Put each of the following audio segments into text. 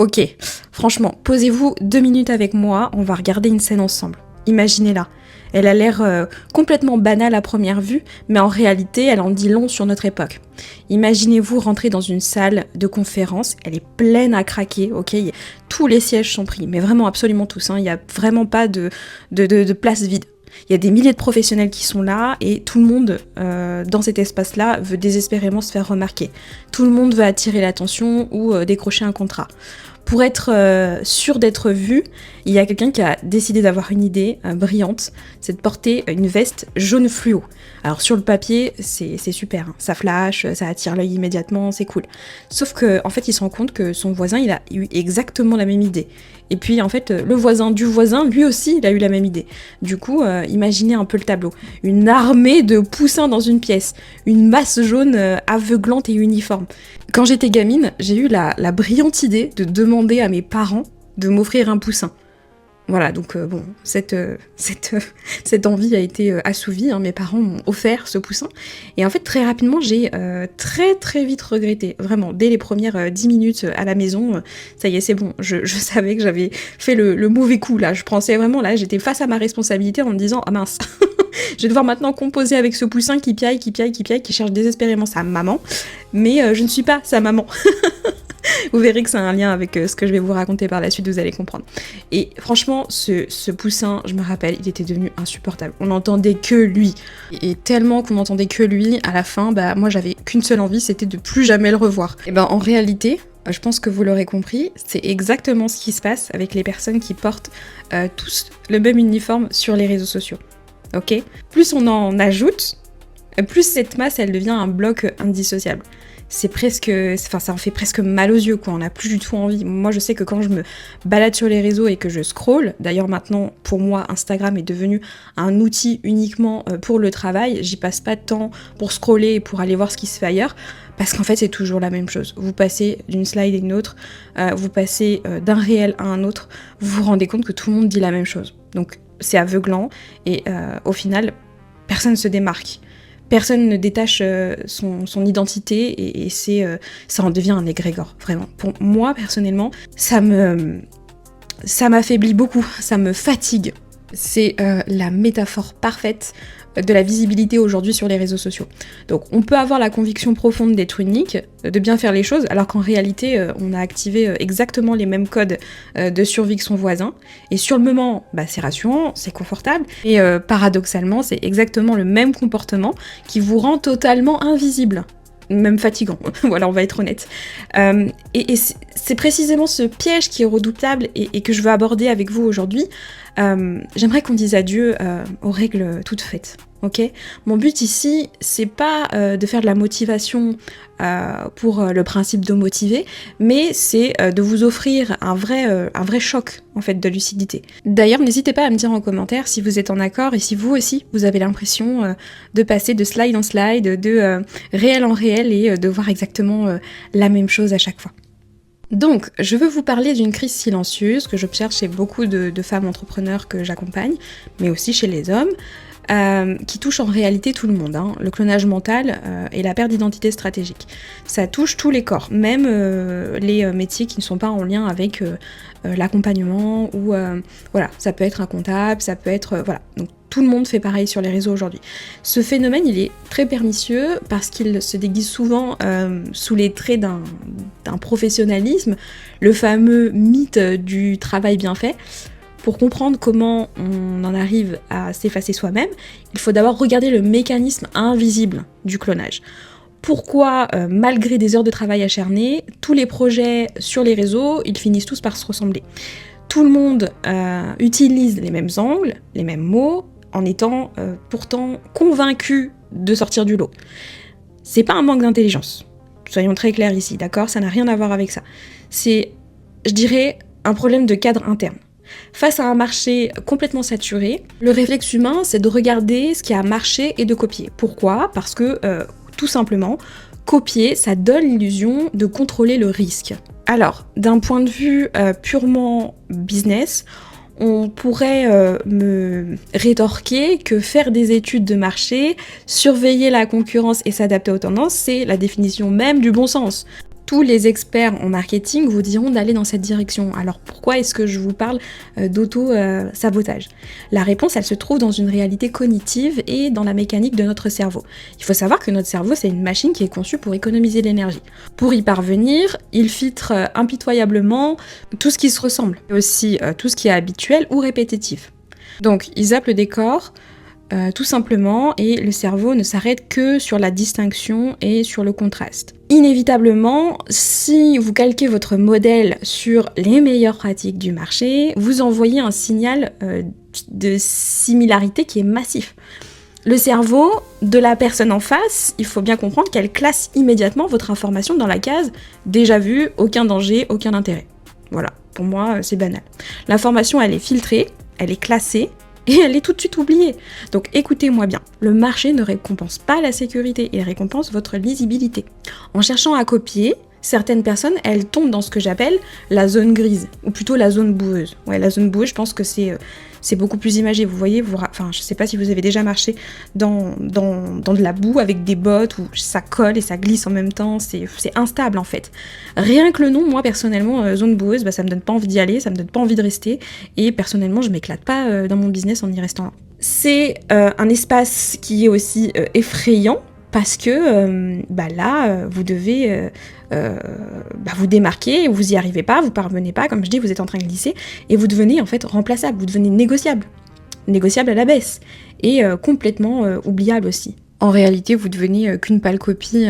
Ok, franchement, posez-vous 2 minutes avec moi, on va regarder une scène ensemble. Imaginez-la. Elle a l'air complètement banale à première vue, mais en réalité, elle en dit long sur notre époque. Imaginez-vous rentrer dans une salle de conférence, elle est pleine à craquer, ok, tous les sièges sont pris, mais vraiment absolument tous, hein, il n'y a vraiment pas de place vide. Il y a des milliers de professionnels qui sont là et tout le monde dans cet espace-là veut désespérément se faire remarquer. Tout le monde veut attirer l'attention ou décrocher un contrat. Pour être sûr d'être vu, il y a quelqu'un qui a décidé d'avoir une idée brillante, c'est de porter une veste jaune fluo. Alors sur le papier, c'est super, hein. Ça flash, ça attire l'œil immédiatement, c'est cool. Sauf que en fait, il se rend compte que son voisin, il a eu exactement la même idée. Et puis en fait, le voisin du voisin, lui aussi, il a eu la même idée. Du coup, imaginez un peu le tableau. Une armée de poussins dans une pièce, une masse jaune aveuglante et uniforme. Quand j'étais gamine, j'ai eu la brillante idée de demander à mes parents de m'offrir un poussin. Voilà, donc bon, cette envie a été assouvie, hein, mes parents m'ont offert ce poussin, et en fait très rapidement j'ai très vite regretté, vraiment, dès les premières 10 minutes à la maison, ça y est c'est bon, je savais que j'avais fait le mauvais coup là, je pensais vraiment là, j'étais face à ma responsabilité en me disant, ah mince, je vais devoir maintenant composer avec ce poussin qui piaille, qui cherche désespérément sa maman, mais je ne suis pas sa maman. Vous verrez que c'est un lien avec ce que je vais vous raconter par la suite, vous allez comprendre. Et franchement, ce poussin, je me rappelle, il était devenu insupportable. On n'entendait que lui. Et tellement qu'on n'entendait que lui, à la fin, bah moi j'avais qu'une seule envie, c'était de plus jamais le revoir. Et ben en réalité, je pense que vous l'aurez compris, c'est exactement ce qui se passe avec les personnes qui portent tous le même uniforme sur les réseaux sociaux. Ok ? Plus on en ajoute, plus cette masse, elle devient un bloc indissociable. Ça en fait presque mal aux yeux, quoi. On n'a plus du tout envie. Moi, je sais que quand je me balade sur les réseaux et que je scrolle, d'ailleurs maintenant, pour moi, Instagram est devenu un outil uniquement pour le travail. J'y passe pas de temps pour scroller et pour aller voir ce qui se fait ailleurs, parce qu'en fait, c'est toujours la même chose. Vous passez d'une slide à une autre, vous passez d'un réel à un autre, vous vous rendez compte que tout le monde dit la même chose. Donc, c'est aveuglant et au final, personne ne se démarque. Personne ne détache son identité et ça en devient un égrégore, vraiment. Pour moi, personnellement, ça m'affaiblit beaucoup, ça me fatigue. C'est la métaphore parfaite de la visibilité aujourd'hui sur les réseaux sociaux. Donc on peut avoir la conviction profonde d'être unique, de bien faire les choses, alors qu'en réalité on a activé exactement les mêmes codes de survie que son voisin, et sur le moment bah, c'est rassurant, c'est confortable, et paradoxalement c'est exactement le même comportement qui vous rend totalement invisible. Même fatigant, voilà, on va être honnête. Et c'est précisément ce piège qui est redoutable et que je veux aborder avec vous aujourd'hui. J'aimerais qu'on dise adieu aux règles toutes faites, ok ? Mon but ici, c'est pas de faire de la motivation pour le principe de motiver, mais c'est de vous offrir un vrai choc en fait de lucidité. D'ailleurs, n'hésitez pas à me dire en commentaire si vous êtes en accord et si vous aussi vous avez l'impression de passer de slide en slide, de réel en réel et de voir exactement la même chose à chaque fois. Donc, je veux vous parler d'une crise silencieuse que j'observe chez beaucoup de femmes entrepreneurs que j'accompagne, mais aussi chez les hommes, qui touche en réalité tout le monde, hein, le clonage mental et la perte d'identité stratégique. Ça touche tous les corps, même les métiers qui ne sont pas en lien avec l'accompagnement, ou voilà, ça peut être un comptable, ça peut être... voilà, donc tout le monde fait pareil sur les réseaux aujourd'hui. Ce phénomène, il est très pernicieux parce qu'il se déguise souvent sous les traits d'un professionnalisme, le fameux mythe du travail bien fait. Pour comprendre comment on en arrive à s'effacer soi-même, il faut d'abord regarder le mécanisme invisible du clonage. Pourquoi, malgré des heures de travail acharnées, tous les projets sur les réseaux, ils finissent tous par se ressembler. Tout le monde utilise les mêmes angles, les mêmes mots, en étant pourtant convaincu de sortir du lot. C'est pas un manque d'intelligence, soyons très clairs ici, d'accord ? Ça n'a rien à voir avec ça. C'est, je dirais, un problème de cadre interne. Face à un marché complètement saturé, le réflexe humain, c'est de regarder ce qui a marché et de copier. Pourquoi ? Parce que, tout simplement, copier, ça donne l'illusion de contrôler le risque. Alors, d'un point de vue purement business, on pourrait me rétorquer que faire des études de marché, surveiller la concurrence et s'adapter aux tendances, c'est la définition même du bon sens. Tous les experts en marketing vous diront d'aller dans cette direction. Alors pourquoi est-ce que je vous parle d'auto-sabotage ? La réponse, elle se trouve dans une réalité cognitive et dans la mécanique de notre cerveau. Il faut savoir que notre cerveau, c'est une machine qui est conçue pour économiser l'énergie. Pour y parvenir, il filtre impitoyablement tout ce qui se ressemble, et aussi tout ce qui est habituel ou répétitif. Donc, il zappe le décor, tout simplement, et le cerveau ne s'arrête que sur la distinction et sur le contraste. Inévitablement, si vous calquez votre modèle sur les meilleures pratiques du marché, vous envoyez un signal de similarité qui est massif. Le cerveau de la personne en face, il faut bien comprendre qu'elle classe immédiatement votre information dans la case « déjà vu, aucun danger, aucun intérêt ». Voilà, pour moi, c'est banal. L'information, elle est filtrée, elle est classée, et elle est tout de suite oubliée. Donc écoutez-moi bien, le marché ne récompense pas la sécurité, il récompense votre lisibilité. En cherchant à copier, certaines personnes, elles tombent dans ce que j'appelle la zone grise, ou plutôt la zone boueuse. Ouais, la zone boueuse, je pense que c'est beaucoup plus imagé. Vous voyez, je sais pas si vous avez déjà marché dans de la boue avec des bottes où ça colle et ça glisse en même temps, c'est instable en fait. Rien que le nom, moi personnellement, zone boueuse, ça me donne pas envie d'y aller, ça me donne pas envie de rester, et personnellement, je m'éclate pas dans mon business en y restant là. C'est un espace qui est aussi effrayant, parce que là, vous devez vous démarquer, vous y arrivez pas, vous parvenez pas, comme je dis, vous êtes en train de glisser, et vous devenez en fait remplaçable, vous devenez négociable à la baisse, et complètement oubliable aussi. En réalité, vous devenez qu'une pâle copie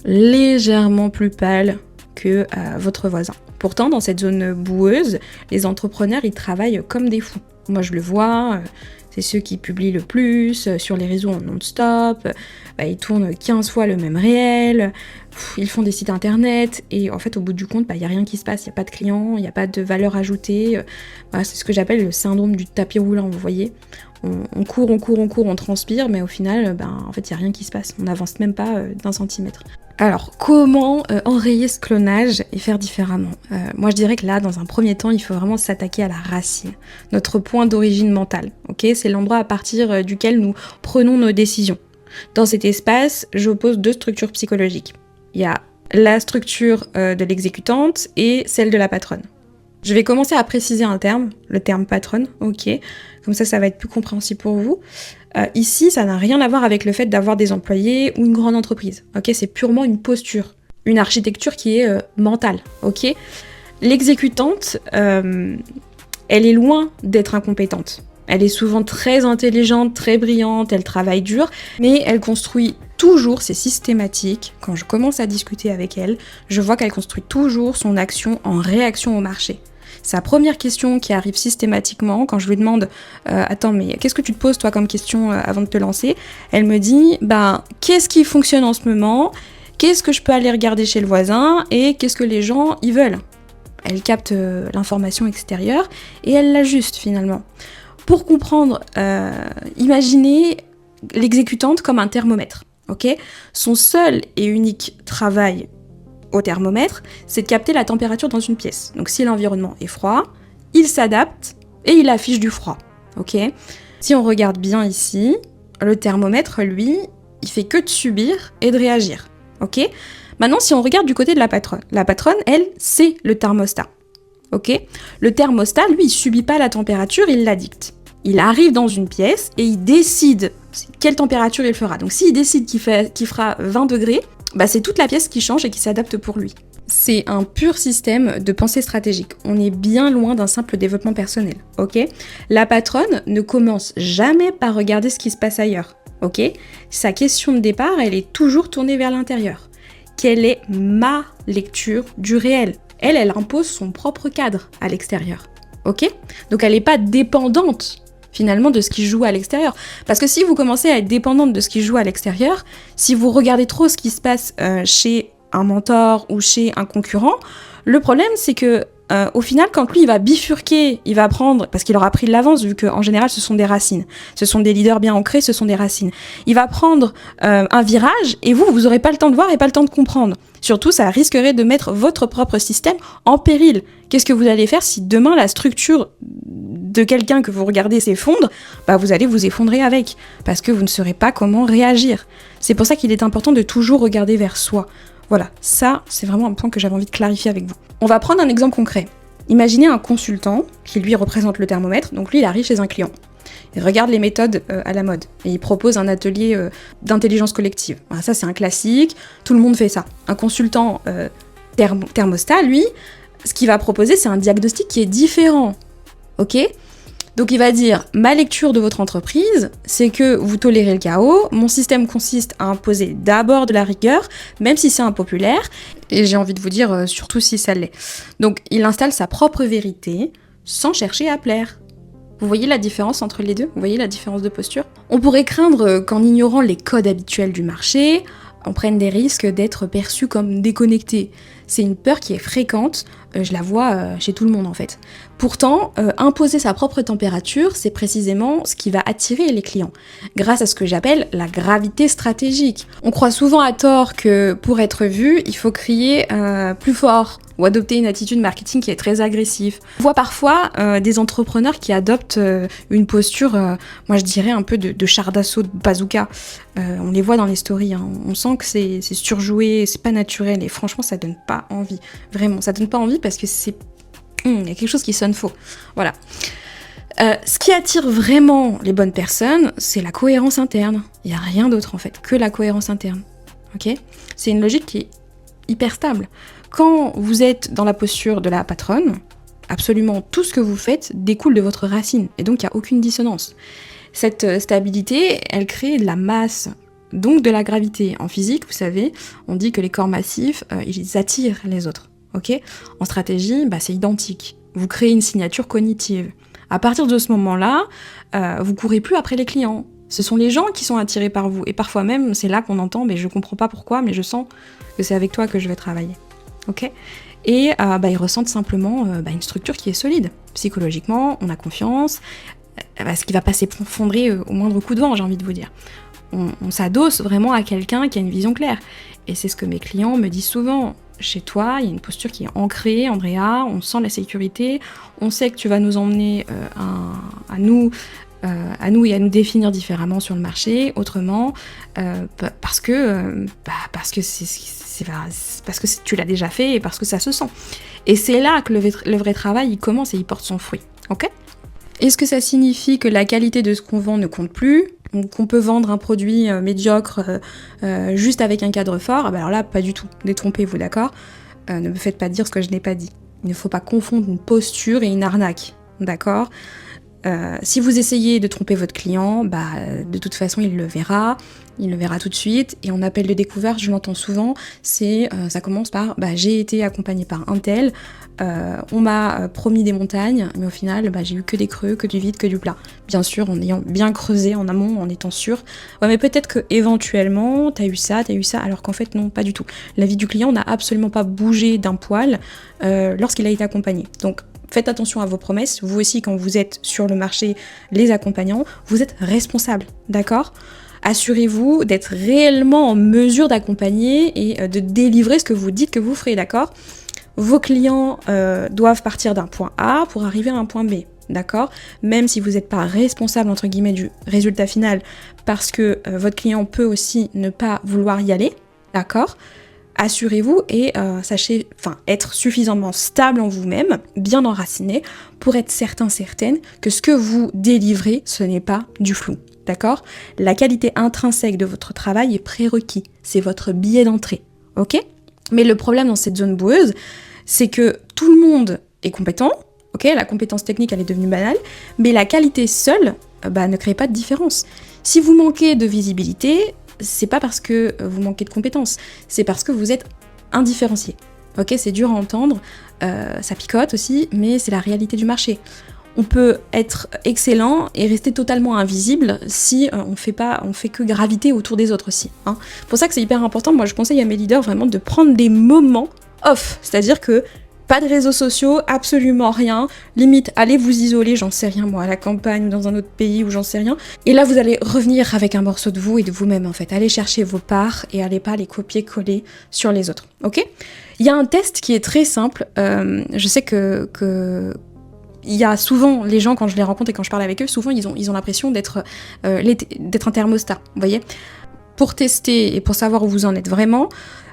légèrement plus pâle que votre voisin. Pourtant, dans cette zone boueuse, les entrepreneurs, ils travaillent comme des fous. Moi, je le vois... c'est ceux qui publient le plus, sur les réseaux en non-stop, ils tournent 15 fois le même réel, ils font des sites internet, et en fait, au bout du compte, il n'y a rien qui se passe, il n'y a pas de clients, il n'y a pas de valeur ajoutée. C'est ce que j'appelle le syndrome du tapis roulant, vous voyez. On court, on transpire, mais au final, en fait, il n'y a rien qui se passe. On n'avance même pas d'un centimètre. Alors, comment enrayer ce clonage et faire différemment ? Moi, je dirais que là, dans un premier temps, il faut vraiment s'attaquer à la racine, notre point d'origine mentale. Ok, c'est l'endroit à partir duquel nous prenons nos décisions. Dans cet espace, j'oppose deux structures psychologiques. Il y a la structure de l'exécutante et celle de la patronne. Je vais commencer à préciser un terme, le terme patronne, ok, comme ça va être plus compréhensible pour vous. Ici, ça n'a rien à voir avec le fait d'avoir des employés ou une grande entreprise, ok, c'est purement une posture, une architecture qui est mentale, ok. L'exécutante, elle est loin d'être incompétente. Elle est souvent très intelligente, très brillante, elle travaille dur, mais elle construit toujours, c'est systématique, quand je commence à discuter avec elle, je vois qu'elle construit toujours son action en réaction au marché. Sa première question qui arrive systématiquement, quand je lui demande « Attends, mais qu'est-ce que tu te poses toi comme question avant de te lancer ?» Elle me dit « Qu'est-ce qui fonctionne en ce moment ? Qu'est-ce que je peux aller regarder chez le voisin ? Et qu'est-ce que les gens y veulent ?» Elle capte l'information extérieure et elle l'ajuste finalement. Pour comprendre, imaginez l'exécutante comme un thermomètre. Okay ? Son seul et unique travail au thermomètre, c'est de capter la température dans une pièce. Donc si l'environnement est froid, il s'adapte et il affiche du froid. Okay ? Si on regarde bien ici, le thermomètre, lui, il fait que de subir et de réagir. Okay ? Maintenant, si on regarde du côté de la patronne, elle, c'est le thermostat. Okay ? Le thermostat, lui, il subit pas la température, il la dicte. Il arrive dans une pièce et il décide quelle température il fera. Donc s'il décide qu'il fera 20 degrés, c'est toute la pièce qui change et qui s'adapte pour lui. C'est un pur système de pensée stratégique. On est bien loin d'un simple développement personnel, ok ? La patronne ne commence jamais par regarder ce qui se passe ailleurs, ok ? Sa question de départ, elle est toujours tournée vers l'intérieur. Quelle est ma lecture du réel ? Elle impose son propre cadre à l'extérieur, ok ? Donc elle n'est pas dépendante finalement de ce qui joue à l'extérieur. Parce que si vous commencez à être dépendante de ce qui joue à l'extérieur, si vous regardez trop ce qui se passe chez un mentor ou chez un concurrent, le problème c'est que au final, quand lui il va bifurquer, il va prendre, parce qu'il aura pris de l'avance vu qu'en général ce sont des racines, ce sont des leaders bien ancrés, ce sont des racines, il va prendre un virage et vous n'aurez pas le temps de voir et pas le temps de comprendre. Surtout, ça risquerait de mettre votre propre système en péril. Qu'est-ce que vous allez faire si demain la structure de quelqu'un que vous regardez s'effondre ? Vous allez vous effondrer avec, parce que vous ne saurez pas comment réagir. C'est pour ça qu'il est important de toujours regarder vers soi. Voilà, ça, c'est vraiment un point que j'avais envie de clarifier avec vous. On va prendre un exemple concret. Imaginez un consultant qui, lui, représente le thermomètre. Donc lui, il arrive chez un client. Il regarde les méthodes à la mode. Et il propose un atelier d'intelligence collective. Voilà, ça, c'est un classique. Tout le monde fait ça. Un consultant thermostat, lui, ce qu'il va proposer, c'est un diagnostic qui est différent. Ok ? Donc il va dire, ma lecture de votre entreprise, c'est que vous tolérez le chaos, mon système consiste à imposer d'abord de la rigueur, même si c'est impopulaire, et j'ai envie de vous dire, surtout si ça l'est. Donc il installe sa propre vérité, sans chercher à plaire. Vous voyez la différence entre les deux ? Vous voyez la différence de posture ? On pourrait craindre qu'en ignorant les codes habituels du marché, on prenne des risques d'être perçu comme déconnecté. C'est une peur qui est fréquente, je la vois chez tout le monde en fait. Pourtant, imposer sa propre température, c'est précisément ce qui va attirer les clients, grâce à ce que j'appelle la gravité stratégique. On croit souvent à tort que pour être vu, il faut crier plus fort, ou adopter une attitude marketing qui est très agressive. On voit parfois des entrepreneurs qui adoptent une posture, moi je dirais un peu de char d'assaut, de bazooka. On les voit dans les stories, hein. On sent que c'est surjoué, c'est pas naturel, et franchement ça donne pas envie. Vraiment, ça donne pas envie parce que c'est... Il y a quelque chose qui sonne faux. Voilà. Ce qui attire vraiment les bonnes personnes, c'est la cohérence interne. Il n'y a rien d'autre en fait que la cohérence interne. Ok ? C'est une logique qui est hyper stable. Quand vous êtes dans la posture de la patronne, absolument tout ce que vous faites découle de votre racine, et donc il n'y a aucune dissonance. Cette stabilité, elle crée de la masse, donc de la gravité. En physique, vous savez, on dit que les corps massifs, ils attirent les autres. Ok ? En stratégie, c'est identique. Vous créez une signature cognitive. À partir de ce moment-là, vous courez plus après les clients. Ce sont les gens qui sont attirés par vous. Et parfois même, c'est là qu'on entend, je comprends pas pourquoi, mais je sens que c'est avec toi que je vais travailler. Ok ? Et ils ressentent simplement une structure qui est solide. Psychologiquement, on a confiance, ce qui va pas s'effondrer au moindre coup de vent, j'ai envie de vous dire. On s'adosse vraiment à quelqu'un qui a une vision claire. Et c'est ce que mes clients me disent souvent. Chez toi, il y a une posture qui est ancrée, Andrea, on sent la sécurité, on sait que tu vas nous emmener à nous et à nous définir différemment sur le marché, autrement, parce que tu l'as déjà fait et parce que ça se sent. Et c'est là que le vrai travail, il commence et il porte son fruit. Ok ? Est-ce que ça signifie que la qualité de ce qu'on vend ne compte plus ? Qu'on peut vendre un produit médiocre juste avec un cadre fort? Alors là, pas du tout. Détrompez-vous, d'accord ? Ne me faites pas dire ce que je n'ai pas dit. Il ne faut pas confondre une posture et une arnaque, d'accord ? Si vous essayez de tromper votre client, de toute façon, il le verra tout de suite. Et en appel de découverte, je l'entends souvent, ça commence par « j'ai été accompagnée par un tel, on m'a promis des montagnes, mais au final, j'ai eu que des creux, que du vide, que du plat. » Bien sûr, en ayant bien creusé en amont, en étant sûr. Ouais, mais peut-être que éventuellement, t'as eu ça, alors qu'en fait, non, pas du tout. La vie du client n'a absolument pas bougé d'un poil lorsqu'il a été accompagné. Donc, faites attention à vos promesses. Vous aussi, quand vous êtes sur le marché, les accompagnants, vous êtes responsable, d'accord ? Assurez-vous d'être réellement en mesure d'accompagner et de délivrer ce que vous dites que vous ferez, d'accord ? Vos clients doivent partir d'un point A pour arriver à un point B, d'accord ? Même si vous n'êtes pas responsable, entre guillemets, du résultat final, parce que votre client peut aussi ne pas vouloir y aller, d'accord ? Assurez-vous et sachez être suffisamment stable en vous-même, bien enraciné, pour être certaine que ce que vous délivrez, ce n'est pas du flou. D'accord ? La qualité intrinsèque de votre travail est prérequis. C'est votre billet d'entrée. Ok ? Mais le problème dans cette zone boueuse, c'est que tout le monde est compétent. Ok ? La compétence technique, elle est devenue banale. Mais la qualité seule, ne crée pas de différence. Si vous manquez de visibilité, c'est pas parce que vous manquez de compétences, c'est parce que vous êtes indifférencié. Ok, c'est dur à entendre, ça picote aussi, mais c'est la réalité du marché. On peut être excellent et rester totalement invisible si on fait que graviter autour des autres aussi. Hein. C'est pour ça que c'est hyper important, moi je conseille à mes leaders vraiment de prendre des moments off, c'est-à-dire que pas de réseaux sociaux, absolument rien. Limite, allez vous isoler, j'en sais rien moi, à la campagne ou dans un autre pays ou j'en sais rien. Et là, vous allez revenir avec un morceau de vous et de vous-même en fait. Allez chercher vos parts et allez pas les copier-coller sur les autres, ok ? Il y a un test qui est très simple. Je sais que il y a souvent, les gens quand je les rencontre et quand je parle avec eux, souvent ils ont l'impression d'être un thermostat, vous voyez ? pour tester et pour savoir où vous en êtes vraiment,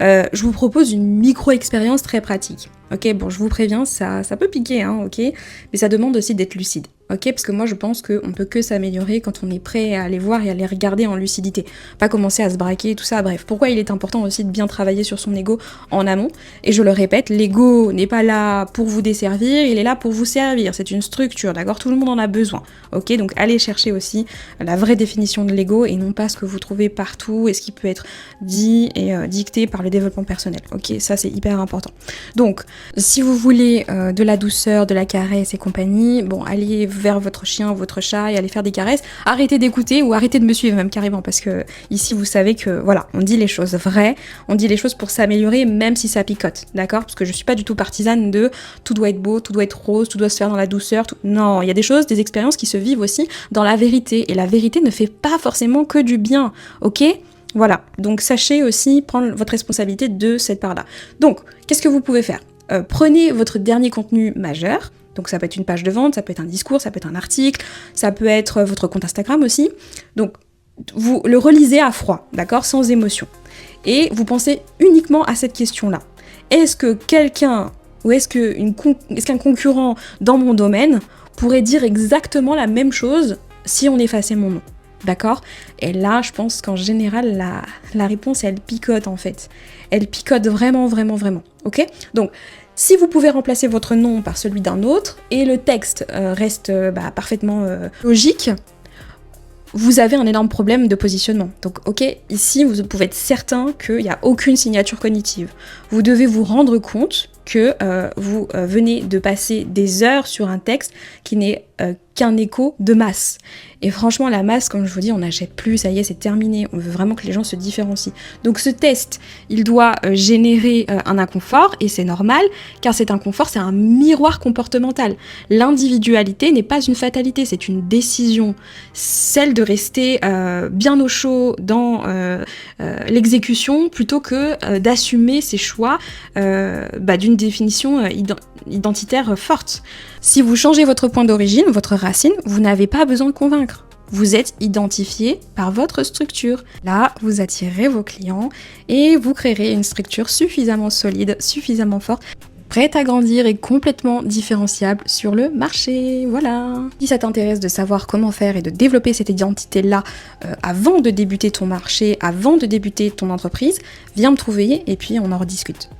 je vous propose une micro-expérience très pratique. Ok, bon, je vous préviens, ça peut piquer, hein, ok, mais ça demande aussi d'être lucide. Ok, parce que moi je pense qu'on peut que s'améliorer quand on est prêt à aller voir et à les regarder en lucidité. Pas commencer à se braquer et tout ça, bref. Pourquoi il est important aussi de bien travailler sur son ego en amont. Et je le répète, l'ego n'est pas là pour vous desservir, il est là pour vous servir. C'est une structure, d'accord? Tout le monde en a besoin. Ok, donc allez chercher aussi la vraie définition de l'ego et non pas ce que vous trouvez partout et ce qui peut être dit et dicté par le développement personnel. Ok, ça c'est hyper important. Donc, si vous voulez de la douceur, de la caresse et compagnie, bon, allez vers votre chien ou votre chat et allez faire des caresses. Arrêtez d'écouter ou arrêtez de me suivre même carrément parce que ici vous savez que voilà, on dit les choses vraies, on dit les choses pour s'améliorer même si ça picote, d'accord? Parce que je suis pas du tout partisane de tout doit être beau, tout doit être rose, tout doit se faire dans la douceur, tout... Non, il y a des choses, des expériences qui se vivent aussi dans la vérité et la vérité ne fait pas forcément que du bien, ok? Voilà, donc sachez aussi prendre votre responsabilité de cette part-là. Donc, qu'est-ce que vous pouvez faire? Prenez votre dernier contenu majeur, donc ça peut être une page de vente, ça peut être un discours, ça peut être un article, ça peut être votre compte Instagram aussi. Donc vous le relisez à froid, d'accord, sans émotion. Et vous pensez uniquement à cette question-là. Est-ce que quelqu'un ou est-ce qu'un concurrent dans mon domaine pourrait dire exactement la même chose si on effaçait mon nom? D'accord? Et là, je pense qu'en général, la réponse, elle picote en fait. Elle picote vraiment, vraiment, vraiment. Ok? Donc, si vous pouvez remplacer votre nom par celui d'un autre, et le texte reste parfaitement logique, vous avez un énorme problème de positionnement. Donc, ok, ici, vous pouvez être certain qu'il n'y a aucune signature cognitive. Vous devez vous rendre compte que vous venez de passer des heures sur un texte qui n'est qu'un écho de masse. Et franchement, la masse, comme je vous dis, on n'achète plus, ça y est, c'est terminé. On veut vraiment que les gens se différencient. Donc ce test, il doit générer un inconfort, et c'est normal, car cet inconfort, c'est un miroir comportemental. L'individualité n'est pas une fatalité, c'est une décision. Celle de rester bien au chaud dans l'exécution, plutôt que d'assumer ses choix d'une définition identitaire forte. Si vous changez votre point d'origine, votre racine, vous n'avez pas besoin de convaincre. Vous êtes identifié par votre structure. Là, vous attirez vos clients et vous créerez une structure suffisamment solide, suffisamment forte, prête à grandir et complètement différenciable sur le marché. Voilà. Si ça t'intéresse de savoir comment faire et de développer cette identité-là avant de débuter ton marché, avant de débuter ton entreprise, viens me trouver et puis on en rediscute.